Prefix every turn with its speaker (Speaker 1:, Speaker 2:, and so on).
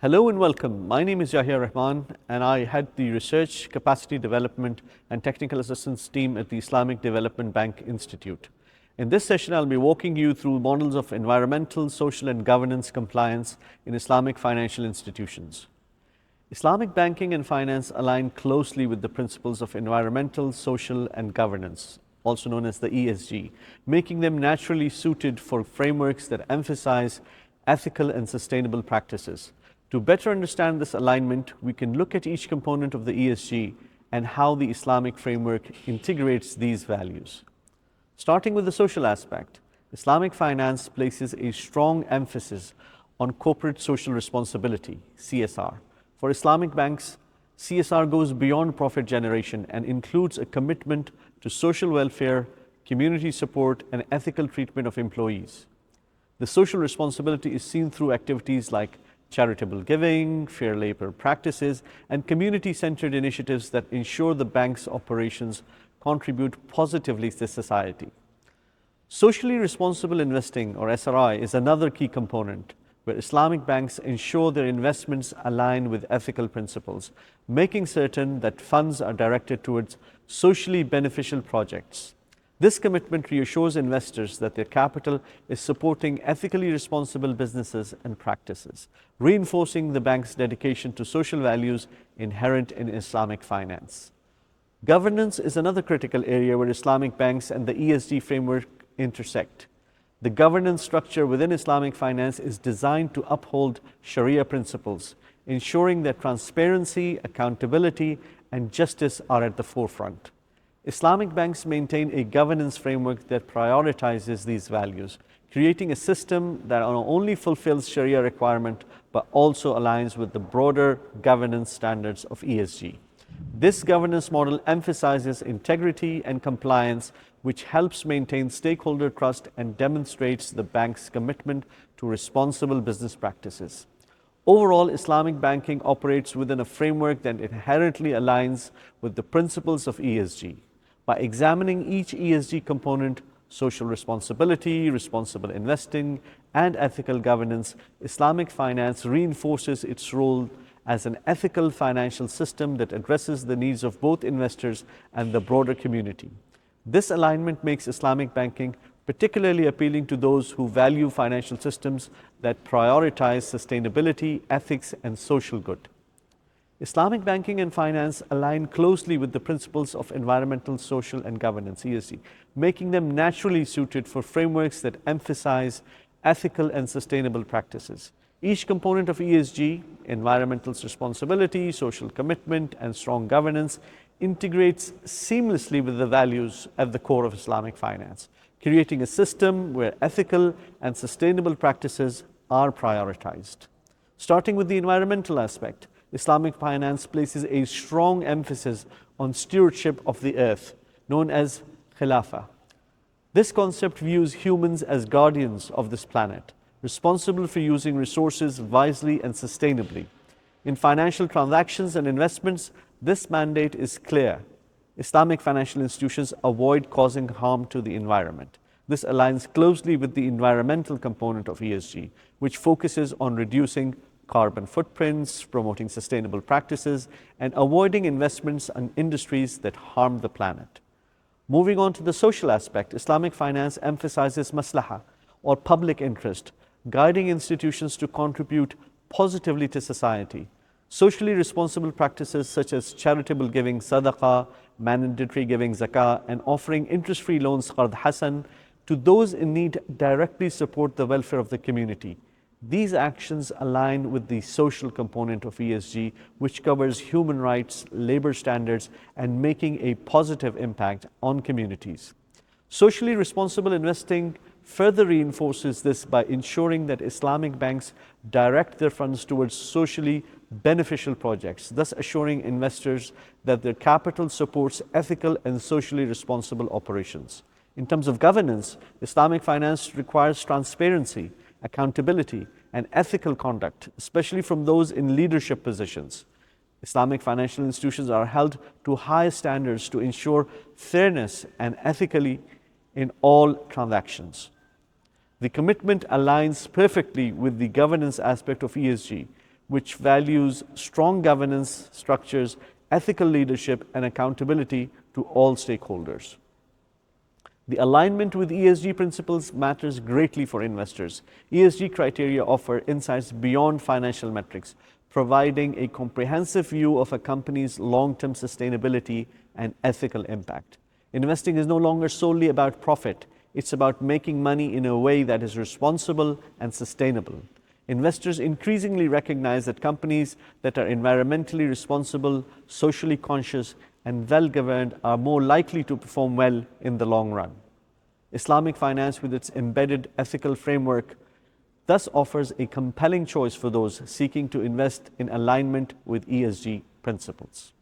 Speaker 1: Hello and welcome. My name is Yahya Rahman and I head the Research, Capacity Development and Technical Assistance team at the Islamic Development Bank Institute. In this session, I'll be walking you through models of environmental, social and governance compliance in Islamic financial institutions. Islamic banking and finance align closely with the principles of environmental, social and governance, also known as the ESG, making them naturally suited for frameworks that emphasize ethical and sustainable practices. To better understand this alignment, we can look at each component of the ESG and how the Islamic framework integrates these values. Starting with the social aspect, Islamic finance places a strong emphasis on corporate social responsibility, CSR. For Islamic banks, CSR goes beyond profit generation and includes a commitment to social welfare, community support, and ethical treatment of employees. The social responsibility is seen through activities like charitable giving, fair labor practices, and community-centered initiatives that ensure the bank's operations contribute positively to society. Socially responsible investing, or SRI, is another key component where Islamic banks ensure their investments align with ethical principles, making certain that funds are directed towards socially beneficial projects. This commitment reassures investors that their capital is supporting ethically responsible businesses and practices, reinforcing the bank's dedication to social values inherent in Islamic finance. Governance is another critical area where Islamic banks and the ESG framework intersect. The governance structure within Islamic finance is designed to uphold Sharia principles, ensuring that transparency, accountability, and justice are at the forefront. Islamic banks maintain a governance framework that prioritizes these values, creating a system that not only fulfills Sharia requirement, but also aligns with the broader governance standards of ESG. This governance model emphasizes integrity and compliance, which helps maintain stakeholder trust and demonstrates the bank's commitment to responsible business practices. Overall, Islamic banking operates within a framework that inherently aligns with the principles of ESG. By examining each ESG component, social responsibility, responsible investing, and ethical governance, Islamic finance reinforces its role as an ethical financial system that addresses the needs of both investors and the broader community. This alignment makes Islamic banking particularly appealing to those who value financial systems that prioritize sustainability, ethics, and social good. Islamic banking and finance align closely with the principles of environmental, social, and governance, ESG, making them naturally suited for frameworks that emphasize ethical and sustainable practices. Each component of ESG, environmental responsibility, social commitment, and strong governance, integrates seamlessly with the values at the core of Islamic finance, creating a system where ethical and sustainable practices are prioritized. Starting with the environmental aspect, Islamic finance places a strong emphasis on stewardship of the earth, known as khilafah. This concept views humans as guardians of this planet, responsible for using resources wisely and sustainably. In financial transactions and investments, this mandate is clear. Islamic financial institutions avoid causing harm to the environment. This aligns closely with the environmental component of ESG, which focuses on reducing carbon footprints, promoting sustainable practices, and avoiding investments in industries that harm the planet. Moving on to the social aspect, Islamic finance emphasizes maslaha, or public interest, guiding institutions to contribute positively to society. Socially responsible practices such as charitable giving, sadaqah, mandatory giving, zakah, and offering interest-free loans, qard hasan, to those in need directly support the welfare of the community. These actions align with the social component of ESG, which covers human rights, labor standards, and making a positive impact on communities. Socially responsible investing further reinforces this by ensuring that Islamic banks direct their funds towards socially beneficial projects, thus assuring investors that their capital supports ethical and socially responsible operations. In terms of governance, Islamic finance requires transparency, accountability, and ethical conduct, especially from those in leadership positions. Islamic financial institutions are held to high standards to ensure fairness and ethically in all transactions. The commitment aligns perfectly with the governance aspect of ESG, which values strong governance structures, ethical leadership, and accountability to all stakeholders. The alignment with ESG principles matters greatly for investors. ESG criteria offer insights beyond financial metrics, providing a comprehensive view of a company's long-term sustainability and ethical impact. Investing is no longer solely about profit. It's about making money in a way that is responsible and sustainable. Investors increasingly recognize that companies that are environmentally responsible, socially conscious, and well-governed are more likely to perform well in the long run. Islamic finance, with its embedded ethical framework, thus offers a compelling choice for those seeking to invest in alignment with ESG principles.